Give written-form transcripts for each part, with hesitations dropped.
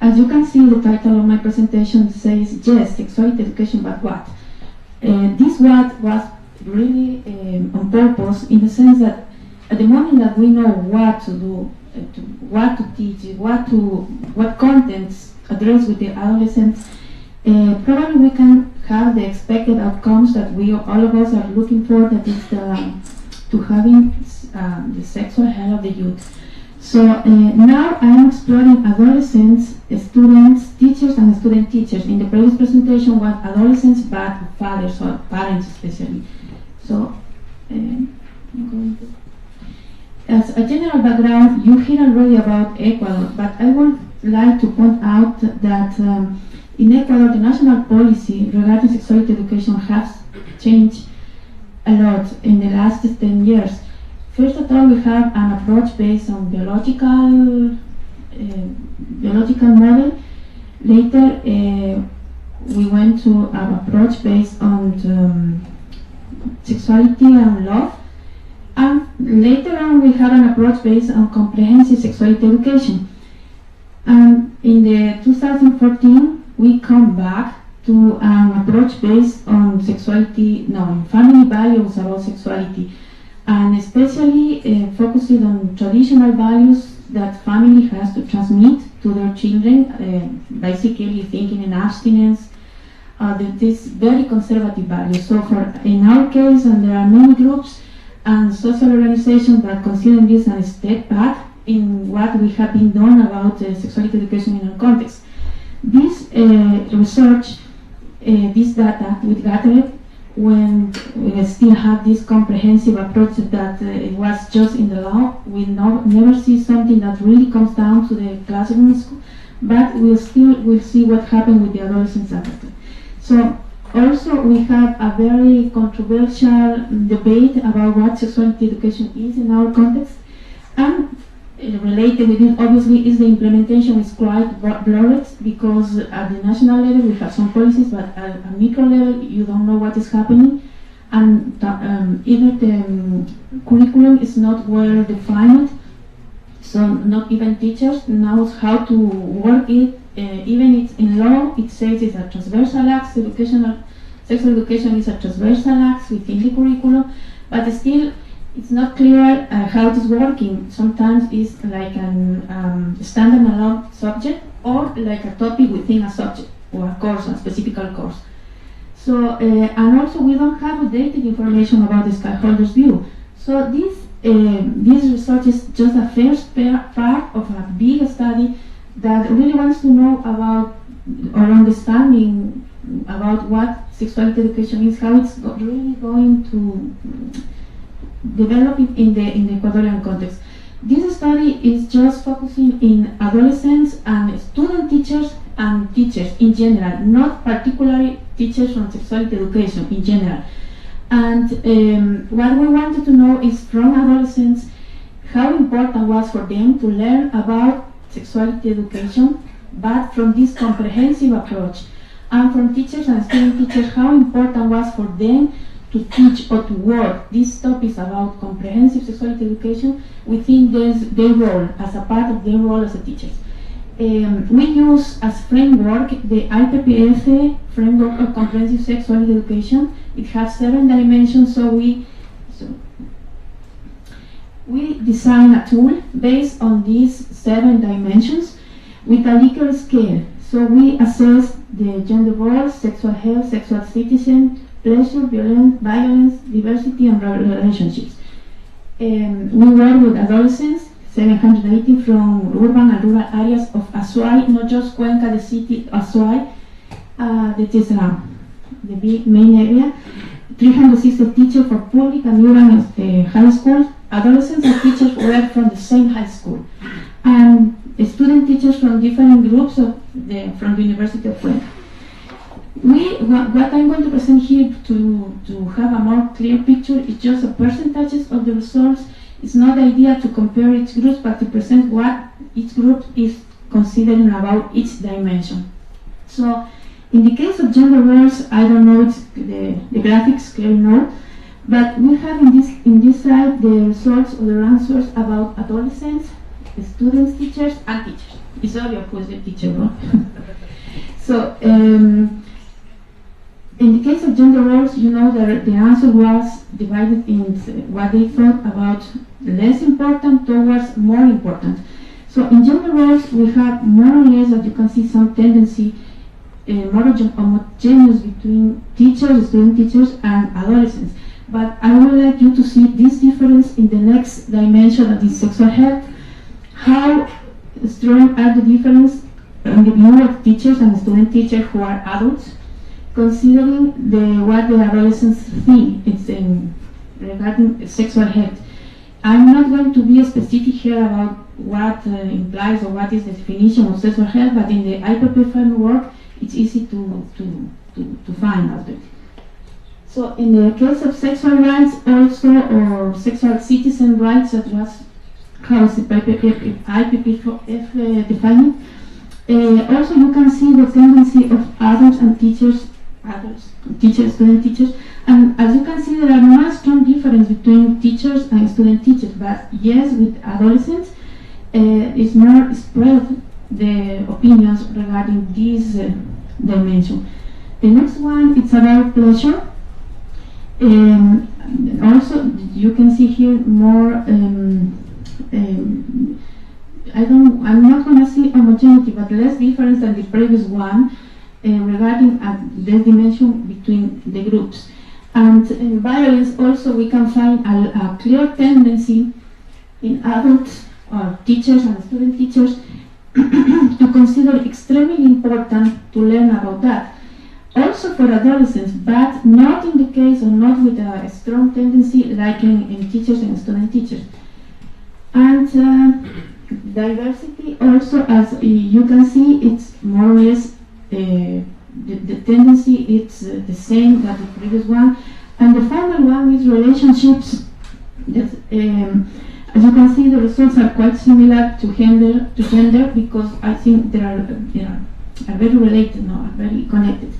As you can see, the title of my presentation says, yes, sexuality education, but what? This what was really on purpose, in the sense that at the moment that we know what to do, what to teach, what contents address with the adolescents, probably we can have the expected outcomes that all of us are looking for, that is to having the sexual health of the youth. So now I am exploring adolescents, students, teachers, and student teachers. In the previous presentation was adolescents, but fathers or parents especially. So I'm going to, as a general background, you hear already about Ecuador, but I would like to point out that in Ecuador, the national policy regarding sexuality education has changed a lot in the last 10 years. First of all, we have an approach based on biological model. Later, we went to an approach based on sexuality and love. And later on, we had an approach based on comprehensive sexuality education. And in the 2014, we come back to an approach based on sexuality, family values about sexuality, and especially focusing on traditional values that family has to transmit to their children, basically thinking in abstinence, this very conservative values. So in our case, and there are many groups and social organizations that consider this a step back in what we have been done about sexuality education in our context. This research, this data we gathered when we still have this comprehensive approach that it was just in the law. We never see something that really comes down to the classroom school, but we still will see what happened with the adolescents after. So also we have a very controversial debate about what sexuality education is in our context, and related with it obviously is the implementation is quite blurred, because at the national level we have some policies, but at a micro level you don't know what is happening, and either the curriculum is not well defined, so not even teachers know how to work it. Even it's in law, it says it's a transversal act, sexual education is a transversal act within the curriculum, but still it's not clear how it is working. Sometimes it's like a standalone subject, or like a topic within a subject or a course, a specific course. So, and also we don't have updated information about the stakeholders' view. So this research is just a first part of a big study that really wants to know about, or understanding about what sexuality education is, how it's really going to develop it in the Ecuadorian context. This study is just focusing in adolescents and student teachers and teachers in general, not particularly teachers from sexuality education in general. And what we wanted to know is from adolescents how important was for them to learn about sexuality education, but from this comprehensive approach. And from teachers and student teachers, how important was for them to teach or to work these topics about comprehensive sexuality education within their role, as a part of their role as a teachers. We use as framework the IPPF framework of comprehensive sexuality education. It has 7 dimensions, so we design a tool based on these 7 dimensions with a Likert scale. So we assess the gender roles, sexual health, sexual citizen, pleasure, violence, diversity, and relationships. We work with adolescents, 780 from urban and rural areas of Azuay, not just Cuenca, the city Azuay, that is the big main area. 360 teachers for public and urban high schools. Adolescents and teachers were from the same high school. And student teachers from different groups from the University of Cuenca. What I'm going to present here to have a more clear picture is just a percentages of the results. It's not the idea to compare each group, but to present what each group is considering about each dimension. So, in the case of gender roles, I don't know if the graphics clearly know, but we have in this slide the results or the answers about adolescents, students, teachers, and teachers. it's obvious who is the teacher, no? So, in the case of gender roles, you know that the answer was divided in what they thought about less important towards more important. So in gender roles, we have more or less, as you can see, some tendency, more homogeneous between teachers, student teachers, and adolescents. But I would like you to see this difference in the next dimension, that is sexual health. How strong are the difference in the view of teachers and student teachers who are adults, considering what the adolescents think it's regarding sexual health. I'm not going to be specific here about what implies or what is the definition of sexual health, but in the IPP framework, it's easy to find out it. So in the case of sexual rights also, or sexual citizen rights, that was how is the IPPF defined. Also you can see the tendency of adults and teachers, student teachers, and as you can see there are not strong difference between teachers and student teachers, but yes, with adolescents it's more spread the opinions regarding this dimension. The next one, it's about pleasure. Also you can see here more I'm not going to see homogeneity, but less difference than the previous one regarding this dimension between the groups. And in violence also we can find a clear tendency in adults or teachers and student teachers to consider extremely important to learn about that. Also for adolescents, but not in the case or not with a strong tendency like in teachers and student teachers. And diversity also, as you can see, it's more or less the tendency, it's the same as the previous one. And the final one is relationships. That, as you can see, the results are quite similar to gender because I think they are very related, no, are very connected.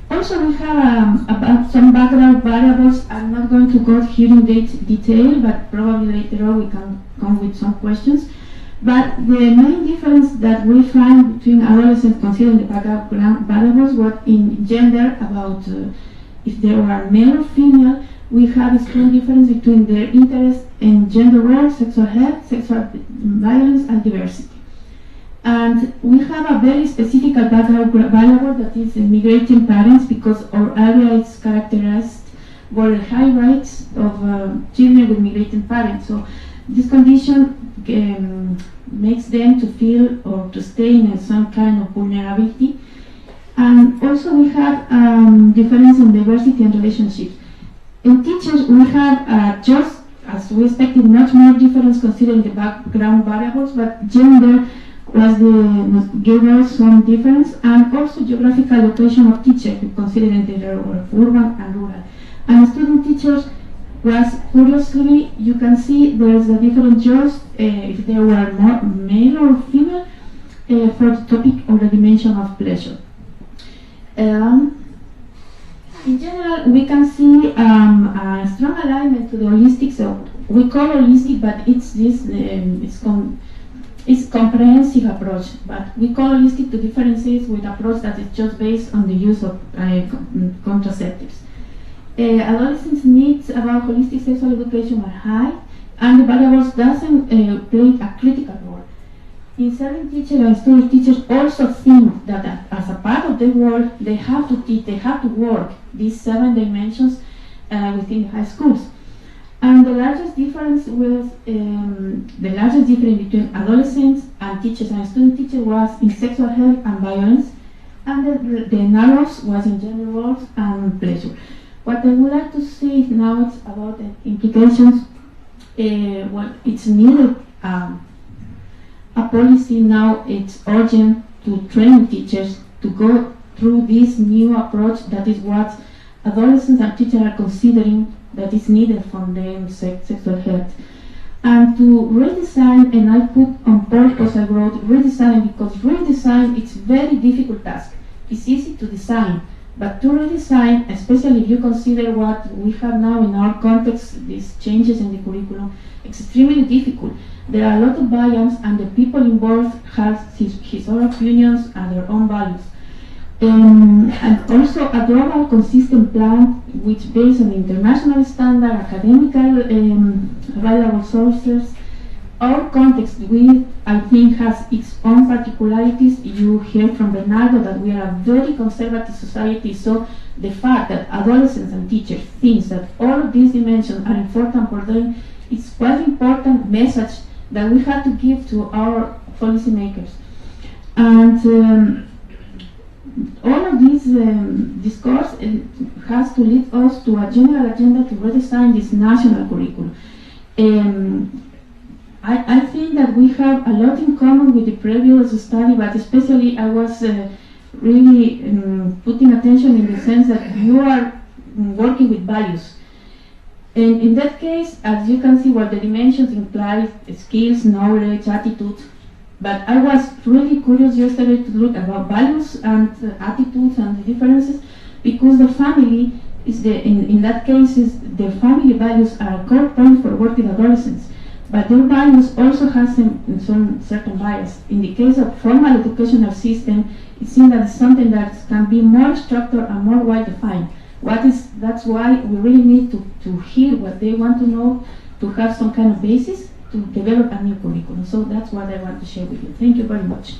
Also, we have about some background variables. I'm not going to go here in detail, but probably later on we can come with some questions. But the main difference that we find between adolescents considering the background variables was in gender, about if they were male or female. We have a strong difference between their interest in gender roles, sexual health, sexual violence, and diversity. And we have a very specific background variable that is migrating parents, because our area is characterized by the high rates of children with migrating parents. So this condition makes them to feel or to stay in some kind of vulnerability. And also we have difference in diversity and relationships. In teachers, we have just as we expected, much more difference considering the background variables, but gender gave us some difference, and also geographical location of teachers, considering they were urban and rural. And student teachers was, curiously, you can see there's a difference just if they were more male or female for the topic or the dimension of pleasure. In general, we can see a strong alignment to the holistic, so we call holistic, but it's this, it's comprehensive approach, but we call holistic to differences with approach that is just based on the use of contraceptives. Adolescents' needs about holistic sexual education are high, and the variables doesn't play a critical role. In certain teachers and student teachers also think that as a part of the work, they have to teach, they have to work these 7 dimensions within high schools. And the largest difference between adolescents and teachers and student teachers was in sexual health and violence, and the narrows was in gender roles and pleasure. What I would like to say now is about the implications. Well, it's needed a policy now. It's urgent to train teachers to go through this new approach. That is what adolescents and teachers are considering that is needed from them sexual health. And to redesign, and I put on purpose, I wrote redesign, because redesign it's very difficult task. It's easy to design, But to redesign, especially if you consider what we have now in our context, these changes in the curriculum, extremely difficult. There are a lot of bias, and the people involved have his own opinions and their own values. And also a global consistent plan which based on international standard, academical available sources. Our context, I think, has its own particularities. You hear from Bernardo that we are a very conservative society, so the fact that adolescents and teachers think that all of these dimensions are important for them is quite an important message that we have to give to our policymakers. And all of this discourse has to lead us to a general agenda to redesign this national curriculum. I think that we have a lot in common with the previous study, but especially I was really putting attention in the sense that you are working with values. And in that case, as you can see, what the dimensions imply skills, knowledge, attitudes. But I was really curious yesterday to look about values and attitudes and the differences, because the family is in that case, the family values are a core point for working adolescents. But their values also have some certain bias. In the case of formal educational system, it seems that it's something that can be more structured and more well defined. That's why we really need to hear what they want to know, to have some kind of basis to develop a new curriculum. So that's what I want to share with you. Thank you very much.